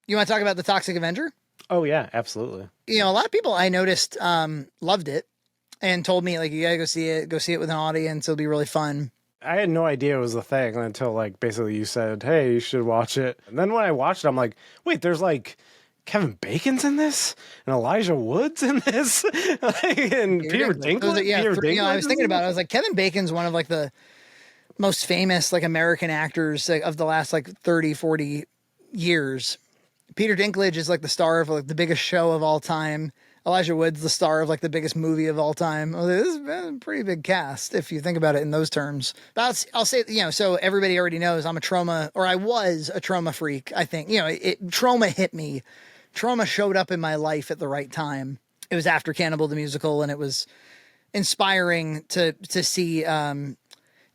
You want to talk about the Toxic Avenger? Oh yeah, absolutely. You know, a lot of people I noticed loved it and told me like you gotta go see it with an audience. It'll be really fun. I had no idea it was a thing until like basically you said, "Hey, you should watch it." And then when I watched it, I'm like, "Wait, there's like Kevin Bacon's in this, and Elijah Wood's in this, and Peter Dinklage." Yeah, Peter you know, I Dinklage was is thinking in about it. I this? was like, Kevin Bacon's one of like the most famous like American actors like, of the last like 30, 40 years. Peter Dinklage is like the star of like the biggest show of all time. Elijah Wood's the star of like the biggest movie of all time. Well, this is a pretty big cast if you think about it in those terms. But I'll say, you know, so everybody already knows I'm a trauma, or I was a trauma freak. I think, you know, trauma hit me. Trauma showed up in my life at the right time. It was after Cannibal the Musical, and it was inspiring to see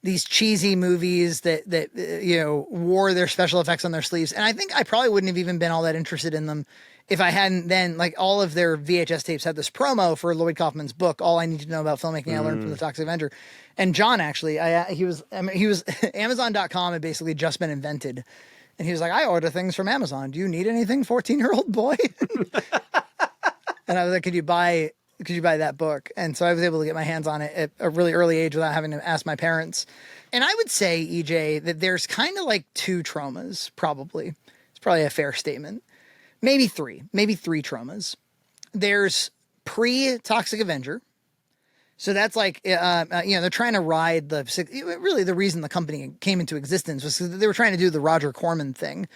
these cheesy movies that you know wore their special effects on their sleeves. And I think I probably wouldn't have even been all that interested in them if I hadn't then like all of their VHS tapes had this promo for Lloyd Kaufman's book, All I Need to Know About Filmmaking I Learned from the Toxic Avenger. And John actually, he was Amazon.com had basically just been invented. And he was like, I order things from Amazon. Do you need anything, 14-year-old boy? And I was like, could you buy that book? And so I was able to get my hands on it at a really early age without having to ask my parents. And I would say, EJ, that there's kind of like two traumas, probably. It's probably a fair statement. Maybe three traumas. There's pre-Toxic Avenger. So that's like, you know, they're trying to ride really the reason the company came into existence was because they were trying to do the Roger Corman thing.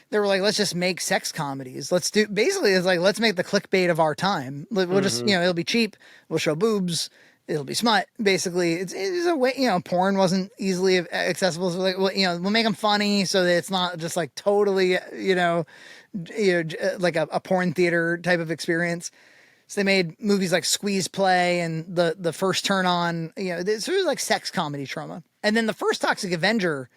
They were like, let's just make sex comedies. Basically, it's like, let's make the clickbait of our time. We'll just, you know, it'll be cheap. We'll show boobs. It'll be smut. Basically, it's a way, you know, porn wasn't easily accessible. So like, well, you know, we'll make them funny so that it's not just like totally, like a porn theater type of experience. So they made movies like Squeeze Play and the First Turn On, you know, it's sort of like sex comedy trauma. And then the first Toxic Avenger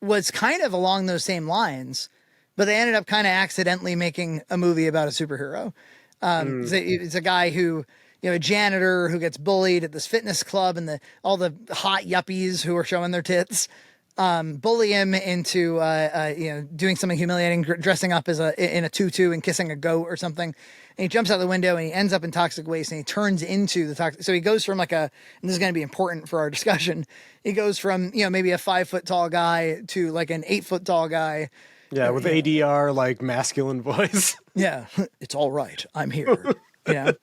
was kind of along those same lines, but they ended up kind of accidentally making a movie about a superhero. It's a guy who, you know, a janitor who gets bullied at this fitness club, and all the hot yuppies who are showing their tits bully him into you know, doing something humiliating, dressing up in a tutu and kissing a goat or something. And he jumps out the window and he ends up in toxic waste, and he turns into the toxic. So he goes from like and this is going to be important for our discussion. He goes from, you know, maybe a 5-foot tall guy to like an 8-foot tall guy. Yeah, with ADR like masculine voice. Yeah, it's all right. I'm here. Yeah.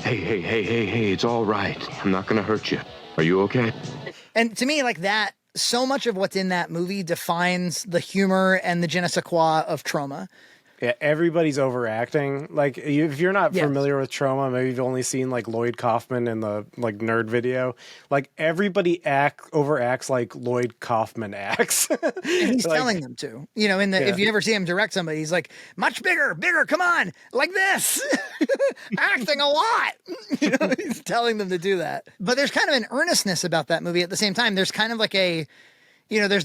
Hey, it's all right. I'm not gonna hurt you. Are you okay? And to me, like that, so much of what's in that movie defines the humor and the je ne sais quoi of trauma. Yeah, everybody's overacting. Like, if you're not familiar with trauma, maybe you've only seen like Lloyd Kaufman in the like nerd video. Like, everybody overacts like Lloyd Kaufman acts. And he's like, telling them to. You know, if you ever see him direct somebody, he's like, much bigger, come on, like this, acting a lot. You know, he's telling them to do that. But there's kind of an earnestness about that movie at the same time. There's kind of like there's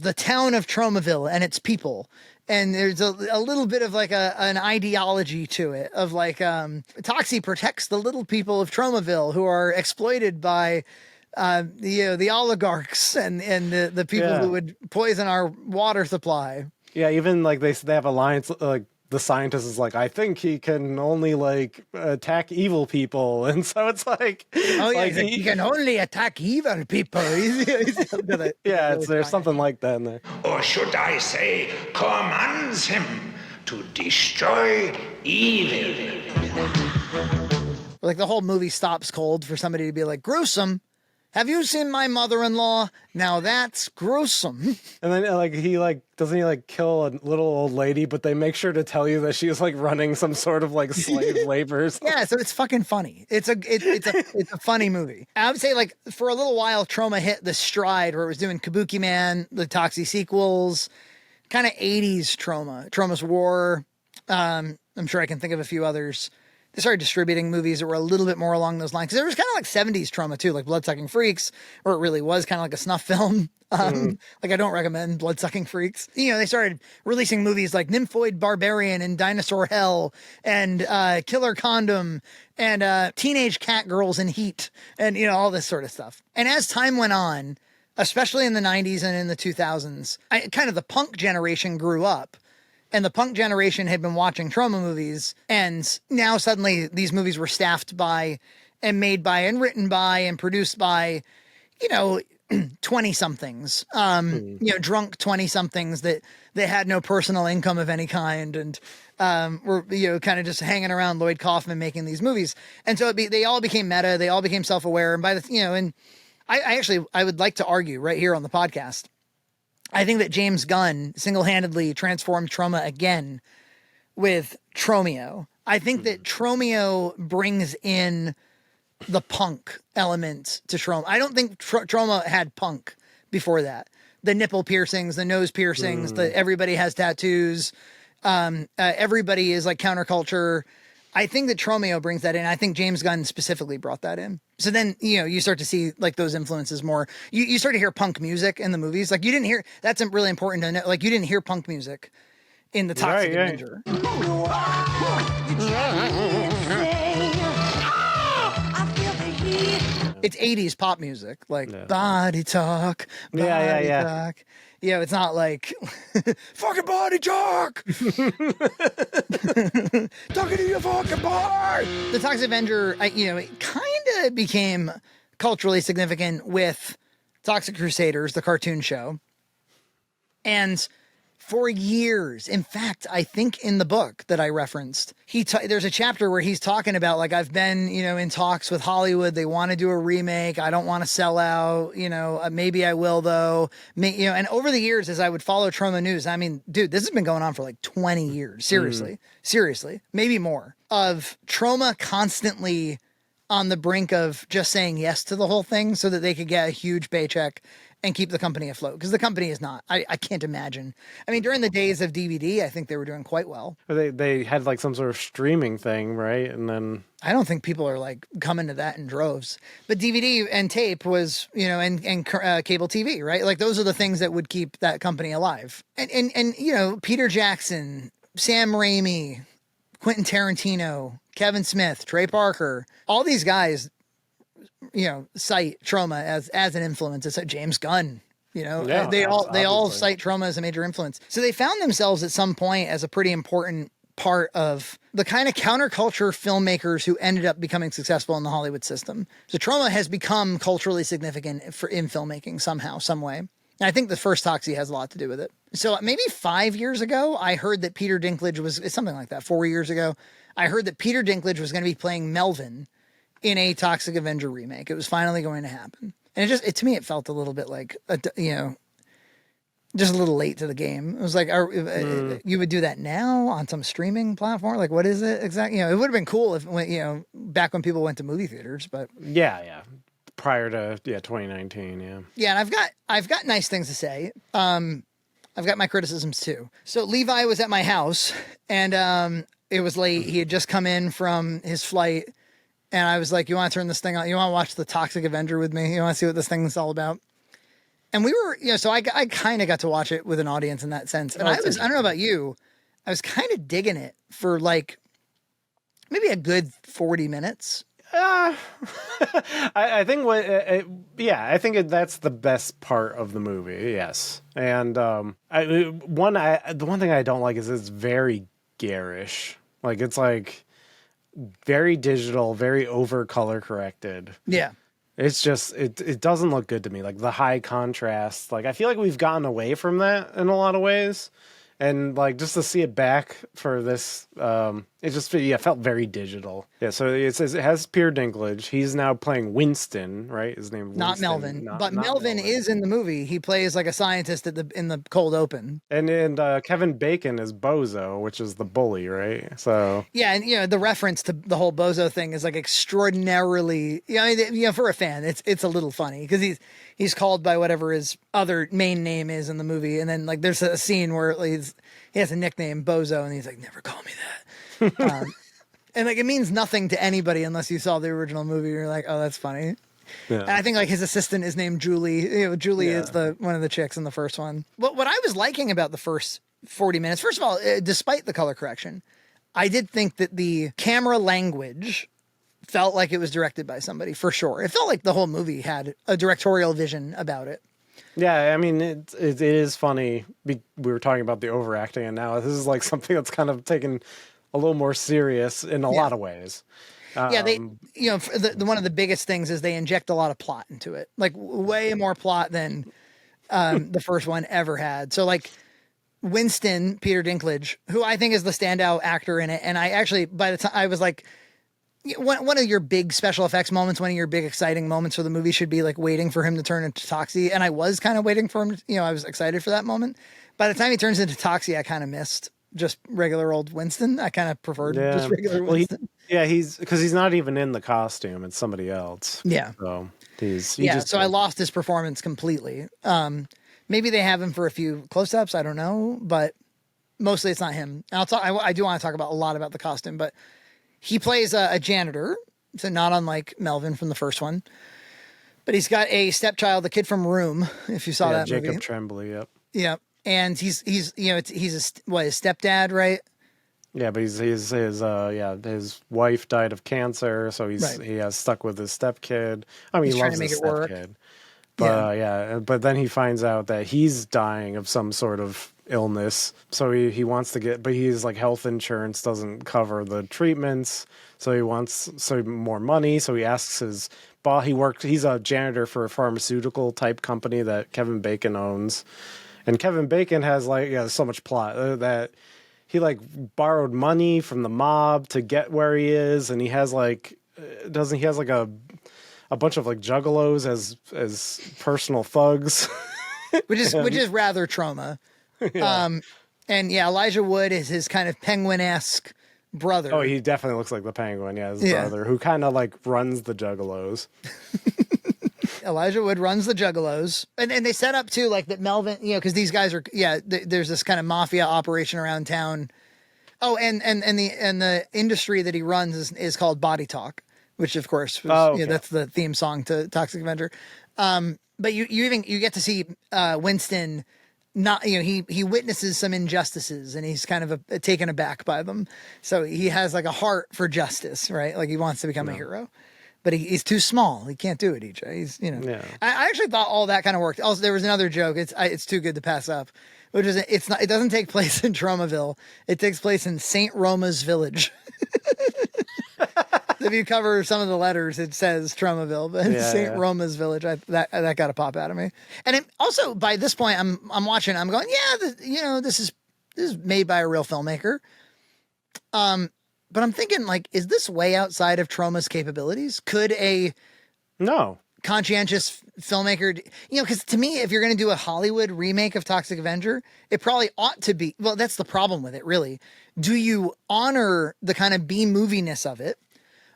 the town of Tromaville and its people. And there's a little bit of like an ideology to it of like Toxie protects the little people of Tromaville who are exploited by the oligarchs and the people who would poison our water supply. Yeah, even like they have a line like the scientist is like, I think he can only like attack evil people, and so it's like, oh yeah, like, he can only attack evil people. There's something like that in there. Or should I say, commands him to destroy evil. Like the whole movie stops cold for somebody to be like, gruesome. Have you seen my mother-in-law? Now that's gruesome. And then like doesn't he like kill a little old lady, but they make sure to tell you that she was like running some sort of like slave labor. Yeah, so it's fucking funny. It's a funny movie. I would say like for a little while, Trauma hit the stride where it was doing Kabuki Man, the Toxie sequels, kind of 80s Trauma, Trauma's War. I'm sure I can think of a few others. They started distributing movies that were a little bit more along those lines. Because there was kind of like 70s Trauma too, like Bloodsucking Freaks, where it really was kind of like a snuff film. Like I don't recommend Bloodsucking Freaks. You know, they started releasing movies like Nymphoid Barbarian and Dinosaur Hell and Killer Condom and Teenage Cat Girls in Heat and, you know, all this sort of stuff. And as time went on, especially in the 90s and in the 2000s, kind of the punk generation grew up. And the punk generation had been watching Troma movies, and now suddenly these movies were staffed by and made by and written by and produced by, 20 somethings, drunk 20 somethings that had no personal income of any kind. And, were, kind of just hanging around Lloyd Kaufman making these movies. And so they all became meta. They all became self-aware. And and I would like to argue right here on the podcast, I think that James Gunn single-handedly transformed Troma again with Tromeo. I think that Tromeo brings in the punk element to Troma. I don't think Troma had punk before that. The nipple piercings, the nose piercings, everybody has tattoos. Everybody is like counterculture. I think that Tromeo brings that in. I think James Gunn specifically brought that in. So then, you start to see like those influences more. You start to hear punk music in the movies. Like you didn't hear, that's really important to know. Like you didn't hear punk music in the Toxic Avenger. It's 80s pop music, like body talk, body talk. It's not like fucking body talk. Talking to your fucking bar. The Toxic Avenger, it kind of became culturally significant with Toxic Crusaders, the cartoon show. And for years, in fact, I think in the book that I referenced, there's a chapter where he's talking about like, I've been, in talks with Hollywood. They want to do a remake. I don't want to sell out, maybe I will though. And over the years, as I would follow Troma news, I mean, dude, this has been going on for like 20 years. Seriously, maybe more, of Troma constantly on the brink of just saying yes to the whole thing so that they could get a huge paycheck and keep the company afloat, because the company is not. I can't imagine. I mean, during the days of DVD, I think they were doing quite well. They had like some sort of streaming thing, right? And then I don't think people are like coming to that in droves. But DVD and tape was, and cable TV, right? Like those are the things that would keep that company alive. And Peter Jackson, Sam Raimi, Quentin Tarantino, Kevin Smith, Trey Parker, all these guys, cite Troma as an influence. It's like James Gunn, they all cite Troma as a major influence. So they found themselves at some point as a pretty important part of the kind of counterculture filmmakers who ended up becoming successful in the Hollywood system. So Troma has become culturally significant in filmmaking somehow, some way. And I think the first Toxie has a lot to do with it. So maybe 5 years ago, I heard that Peter Dinklage it's something like that. 4 years ago, I heard that Peter Dinklage was going to be playing Melvin in a Toxic Avenger remake. It was finally going to happen. And to me, it felt a little bit like, just a little late to the game. It was like, you would do that now on some streaming platform? Like, what is it exactly? It would have been cool if, back when people went to movie theaters, but. Yeah. Prior to, 2019, yeah. Yeah, and I've got nice things to say. I've got my criticisms too. So Levi was at my house, and it was late. He had just come in from his flight. And I was like, you want to turn this thing on? You want to watch the Toxic Avenger with me? You want to see what this thing's all about? And we were, so I kind of got to watch it with an audience in that sense. And I don't know about you, I was kind of digging it for like maybe a good 40 minutes. I think I think that's the best part of the movie. Yes. And, the one thing I don't like is it's very garish. Like, it's like, very digital, very over color corrected. Yeah. It's just, it doesn't look good to me. Like the high contrast, like I feel like we've gotten away from that in a lot of ways. And like, just to see it back for this, it just, felt very digital. Yeah. So it says it has Peter Dinklage. He's now playing Winston, right? His name, not Winston. Melvin, but not Melvin is in the movie. He plays like a scientist in the cold open. And Kevin Bacon is Bozo, which is the bully, right? So yeah, and the reference to the whole Bozo thing is like extraordinarily, for a fan, it's a little funny because he's called by whatever his other main name is in the movie, and then like there's a scene where he has a nickname Bozo, and he's like, never call me that. And like it means nothing to anybody unless you saw the original movie. You're like, oh, that's funny. Yeah. And I think like his assistant is named Julie. Julie is one of the chicks in the first one. But what I was liking about the first 40 minutes, first of all, despite the color correction, I did think that the camera language felt like it was directed by somebody for sure. It felt like the whole movie had a directorial vision about it. Yeah, I mean, it is funny. We were talking about the overacting, and now this is like something that's kind of taken a little more serious in a lot of ways. Yeah, they, one of the biggest things is they inject a lot of plot into it, like way more plot than the first one ever had. So like Winston, Peter Dinklage, who I think is the standout actor in it, and I actually, by the time I was like, one of your big special effects moments, one of your big exciting moments for the movie should be like waiting for him to turn into Toxie. And I was kind of waiting for him. I was excited for that moment. By the time he turns into Toxie, I kind of missed just regular old Winston. I kind of preferred just regular Winston. He's because he's not even in the costume. It's somebody else. Yeah. So so I lost his performance completely. Maybe they have him for a few close-ups. I don't know, but mostly it's not him. I do want to talk about a lot about the costume, but he plays a janitor, so not unlike Melvin from the first one. But he's got a stepchild, the kid from Room, if you saw that Jacob movie. Tremblay, yep. Yeah, and he's his stepdad, right? Yeah, but his wife died of cancer, so he has stuck with his stepkid. I mean, he loves his stepkid. But but then he finds out that he's dying of some sort of illness, so he wants to get, but he's like health insurance doesn't cover the treatments, so he wants more money. So he asks his boss. He's a janitor for a pharmaceutical type company that Kevin Bacon owns, and Kevin Bacon has so much plot that he like borrowed money from the mob to get where he is, and he has like a bunch of like juggalos as personal thugs, which is rather trauma. Yeah. Elijah Wood is his kind of penguin-esque brother. Oh, he definitely looks like the Penguin. Yeah, his brother, who kind of like runs the juggalos. Elijah Wood runs the juggalos, and they set up too like that Melvin, because these guys are there's this kind of mafia operation around town. Oh, and the industry that he runs is called Body Talk, which of course was, that's the theme song to Toxic Avenger. But you get to see Winston. Not he witnesses some injustices and he's kind of taken aback by them, so he has like a heart for justice, right? Like he wants to become a hero, but he's too small. He can't do it. EJ, he's I actually thought all that kind of worked. Also, there was another joke. It's too good to pass up, which is it doesn't take place in Tromaville. It takes place in Saint Roma's Village. If you cover some of the letters, it says Tromaville, but St. Roma's Village. That got to pop out of me. And also by this point, I'm watching. I'm going, this is made by a real filmmaker. But I'm thinking, like, is this way outside of Troma's capabilities? Could a conscientious filmmaker, because to me, if you're going to do a Hollywood remake of Toxic Avenger, it probably ought to be. Well, that's the problem with it, really. Do you honor the kind of B-moviness of it?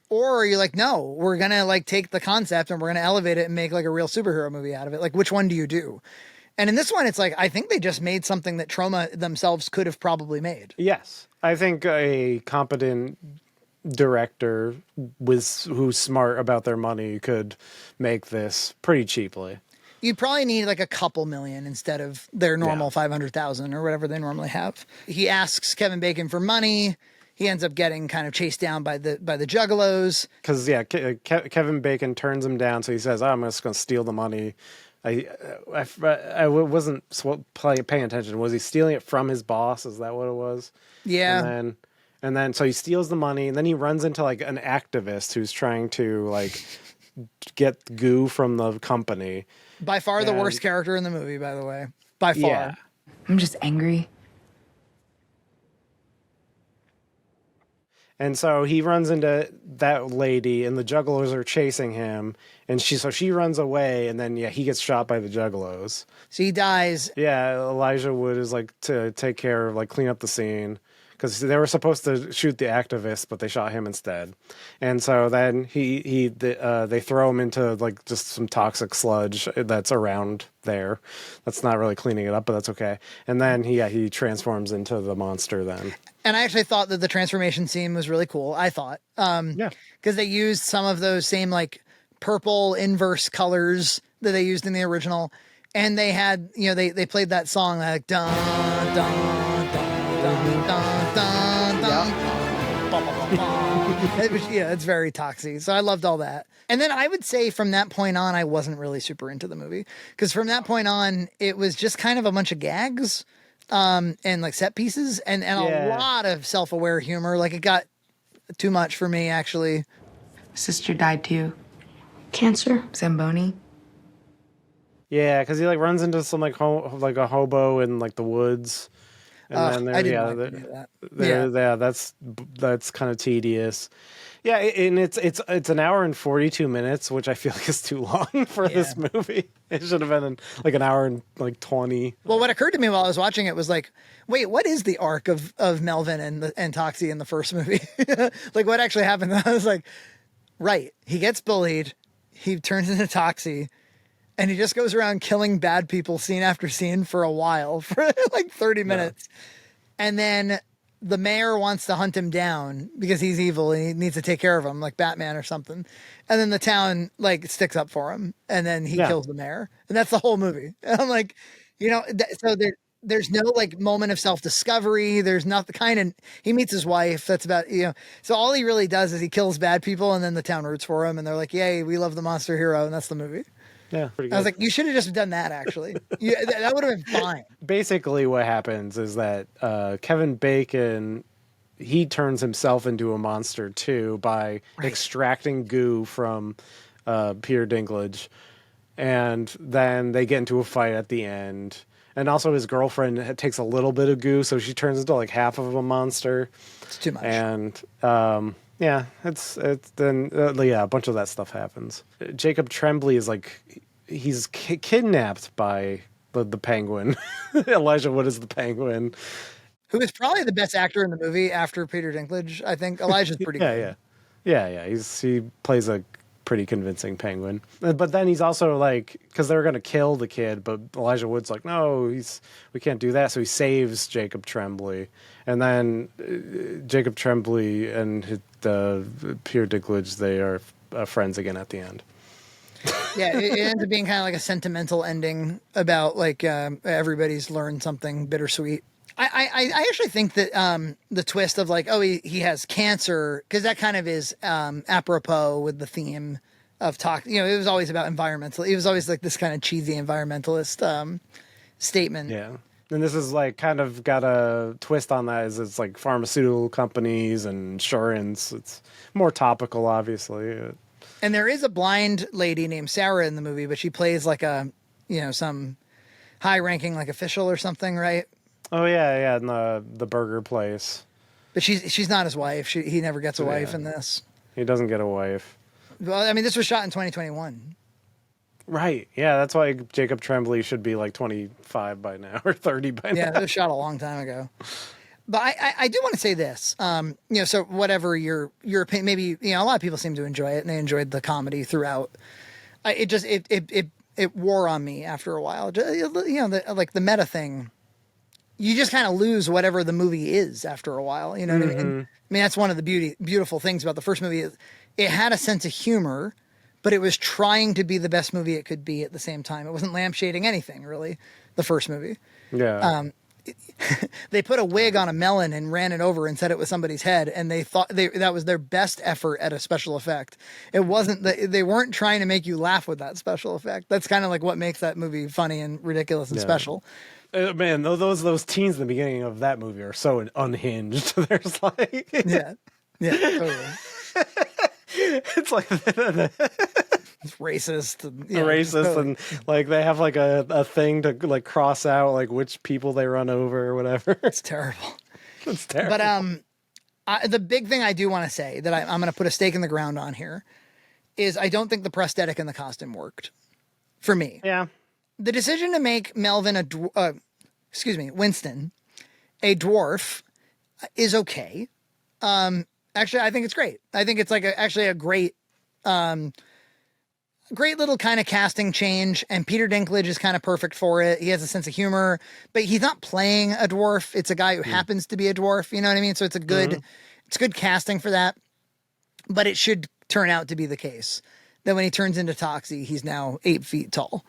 Or are you like, no, we're going to like take the concept and we're going to elevate it and make like a real superhero movie out of it? Like, which one do you do? And in this one, it's like, I think they just made something that Troma themselves could have probably made. Yes. I think a competent director who's smart about their money could make this pretty cheaply. You'd probably need like a couple million instead of their normal 500,000 or whatever they normally have. He asks Kevin Bacon for money. He ends up getting kind of chased down by the juggalos. Because Kevin Bacon turns him down, so he says, I'm just going to steal the money. I wasn't paying attention. Was he stealing it from his boss? Is that what it was? Yeah. And then so he steals the money, and then he runs into like an activist who's trying to like get goo from the company. By far the worst character in the movie, by the way. By far. Yeah. I'm just angry. And so he runs into that lady, and the juggalos are chasing him, and she runs away, and then he gets shot by the juggalos. So he dies. Yeah, Elijah Wood is like to take care of, like, clean up the scene, because they were supposed to shoot the activist, but they shot him instead. And so then they throw him into like just some toxic sludge that's around there. That's not really cleaning it up, but that's okay. And then he transforms into the monster then. And I actually thought that the transformation scene was really cool. I thought, because they used some of those same like purple inverse colors that they used in the original, and they had they played that song like dun dun dun dun dun dun dun. Bah, bah, bah, bah. It was, yeah, it's very Toxie. So I loved all that. And then I would say from that point on, I wasn't really super into the movie because from that point on, it was just kind of a bunch of gags and like set pieces and a Yeah. lot of self-aware humor. Like it got too much for me, actually. Sister died too. Cancer. Zamboni. Yeah, because he like runs into some like like a hobo in like the woods, and then I didn't yeah, like any of that. yeah, that's kind of tedious. Yeah, and it's an hour and 42 minutes, which I feel like is too long for this movie. It should have been like an hour and like 20. Well, what occurred to me while I was watching it was like, wait, what is the arc of Melvin and Toxie in the first movie? Like, what actually happened? I was like, right, he gets bullied, he turns into Toxie, and he just goes around killing bad people scene after scene for a while, for like 30 minutes. And then the mayor wants to hunt him down because he's evil and he needs to take care of him, like Batman or something. And then the town like sticks up for him, and then he kills the mayor, and that's the whole movie. And I'm like, so there's no like moment of self-discovery. There's not the kind of, he meets his wife. That's about, so all he really does is he kills bad people, and then the town roots for him, and they're like, yay, we love the monster hero, and that's the movie. Yeah, pretty good. I was like, you should have just done that, actually. That would have been fine. Basically, what happens is that Kevin Bacon, he turns himself into a monster too by extracting goo from Peter Dinklage, and then they get into a fight at the end. And also, his girlfriend takes a little bit of goo, so she turns into like half of a monster. It's too much. And yeah, it's then a bunch of that stuff happens. Jacob Tremblay is like he's kidnapped by the penguin. Elijah Wood is the penguin, who is probably the best actor in the movie after Peter Dinklage. I think Elijah's pretty good. Yeah. He plays a pretty convincing penguin. But then he's also like, because they're gonna kill the kid, but Elijah Wood's like, no, we can't do that. So he saves Jacob Tremblay, and then Jacob Tremblay and Peter Dinklage, they are friends again at the end. Yeah, it ends up being kind of like a sentimental ending about like everybody's learned something bittersweet. I actually think that the twist of like, oh, he has cancer, because that kind of is apropos with the theme of talk. It was always about environmental. It was always like this kind of cheesy environmentalist statement. Yeah. And this is like kind of got a twist on that, is it's like pharmaceutical companies and insurance. It's more topical, obviously. And there is a blind lady named Sarah in the movie, but she plays like a, some high-ranking like official or something, right? Oh yeah, in the burger place. But she's not his wife. He never gets a wife in this. He doesn't get a wife. Well, I mean, this was shot in 2021. Right. Yeah, that's why Jacob Tremblay should be like 25 by now or 30 by now. Yeah, it was shot a long time ago. But I do want to say this. So whatever your opinion, maybe a lot of people seem to enjoy it, and they enjoyed the comedy throughout. It wore on me after a while. Like the meta thing. You just kind of lose whatever the movie is after a while. You know what I mean? I mean, that's one of the beautiful things about the first movie. It had a sense of humor, but it was trying to be the best movie it could be at the same time. It wasn't lampshading anything, really, the first movie. Yeah. They put a wig on a melon and ran it over and said it was somebody's head, and they thought that was their best effort at a special effect. It wasn't they weren't trying to make you laugh with that special effect. That's kind of like what makes that movie funny and ridiculous and special. Man, those teens in the beginning of that movie are so unhinged. There's like yeah, totally. It's like it's racist, and like they have like a thing to like cross out like which people they run over or whatever. It's terrible. It's terrible. But the big thing I do want to say that I'm going to put a stake in the ground on here is I don't think the prosthetic and the costume worked for me. Yeah. The decision to make Melvin Winston a dwarf is okay. Actually, I think it's great. I think it's like actually a great little kind of casting change, and Peter Dinklage is kind of perfect for it. He has a sense of humor, but he's not playing a dwarf. It's a guy who happens to be a dwarf. You know what I mean? So it's it's good casting for that, but it should turn out to be the case that when he turns into Toxie, he's now 8 feet tall.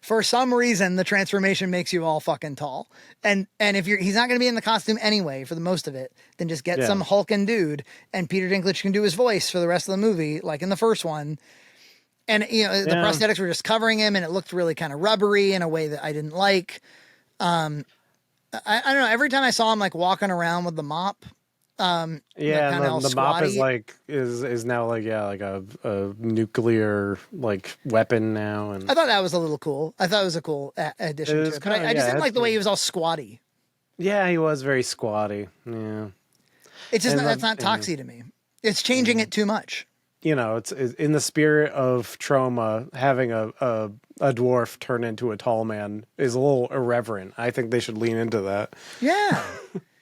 For some reason, the transformation makes you all fucking tall. And if he's not going to be in the costume anyway for the most of it, then just get some hulking dude, and Peter Dinklage can do his voice for the rest of the movie, like in the first one. And, the prosthetics were just covering him, and it looked really kind of rubbery in a way that I didn't like. I don't know. Every time I saw him like walking around with the mop, and the mop is now like a nuclear like weapon now, and I thought that was a little cool. I thought it was a cool addition to it, but I just didn't like the way he was all squatty. Yeah, he was very squatty. Yeah, it's just that's not Toxie to me. It's changing it too much. It's in the spirit of trauma. Having a dwarf turn into a tall man is a little irreverent. I think they should lean into that. Yeah.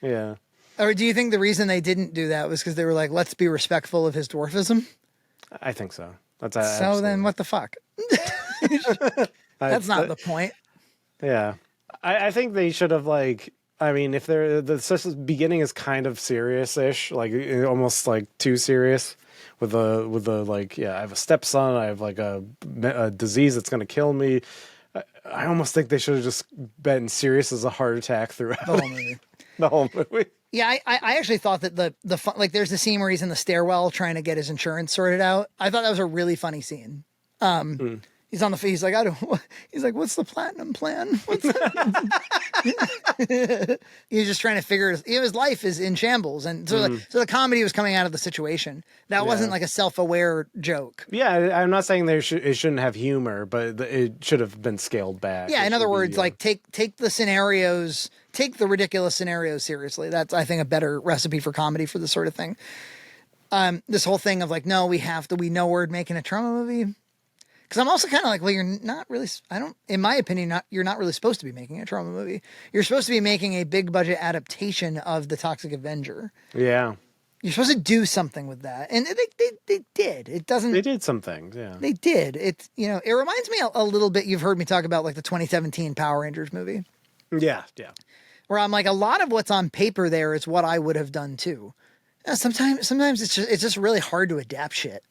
Yeah. Or do you think the reason they didn't do that was because they were like, let's be respectful of his dwarfism? I think so. So then what the fuck? That's not the point. Yeah. I think they should have if the beginning is kind of serious-ish, like almost like too serious. With the I have a stepson, I have like a disease that's going to kill me. I almost think they should have just been serious as a heart attack throughout the whole movie. Yeah, I actually thought that the fun, like there's the scene where he's in the stairwell trying to get his insurance sorted out. I thought that was a really funny scene. He's on the he's like, he's like, what's the platinum plan? He's just trying to figure his life is in shambles. And so the comedy was coming out of the situation. That wasn't like a self-aware joke. Yeah. I'm not saying it shouldn't have humor, but it should have been scaled back. Yeah. In other words, like take the scenarios, take the ridiculous scenarios seriously. That's, I think, a better recipe for comedy for this sort of thing. This whole thing of like, no, we know we're making a trauma movie. Because I'm also kind of like, well, you're not really, in my opinion, you're not really supposed to be making a trauma movie. You're supposed to be making a big budget adaptation of the Toxic Avenger. Yeah. You're supposed to do something with that. And they did. It doesn't. They did some things, yeah. They did. It reminds me a little bit, you've heard me talk about like the 2017 Power Rangers movie. Yeah, yeah. Where I'm like, a lot of what's on paper there is what I would have done too. Sometimes it's just really hard to adapt shit.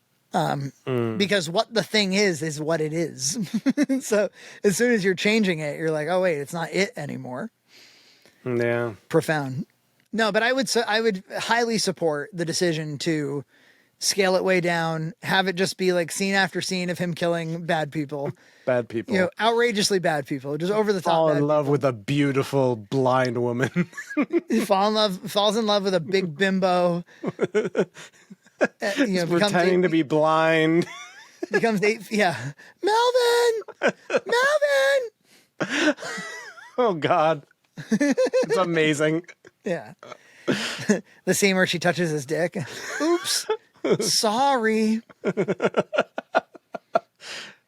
Because what the thing is what it is. So as soon as you're changing it, you're like, oh wait, it's not it anymore. Yeah. Profound. No, but I would highly support the decision to scale it way down, have it just be like scene after scene of him killing bad people. Bad people. Outrageously bad people, just over the top. Fall in love with a beautiful blind woman. Falls in love with a big bimbo. Pretending to be blind. Becomes Melvin! Oh, God. It's amazing. Yeah. The scene where she touches his dick. Oops. Sorry.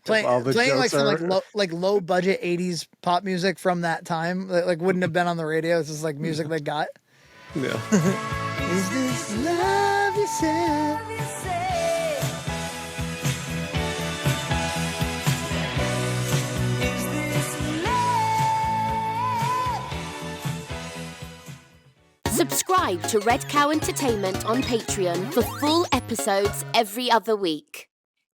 Playing like some low budget 80s pop music from that time. Like wouldn't have been on the radio. It's just like music they got. Yeah. Is this love you say? Subscribe to Red Cow Entertainment on Patreon for full episodes every other week.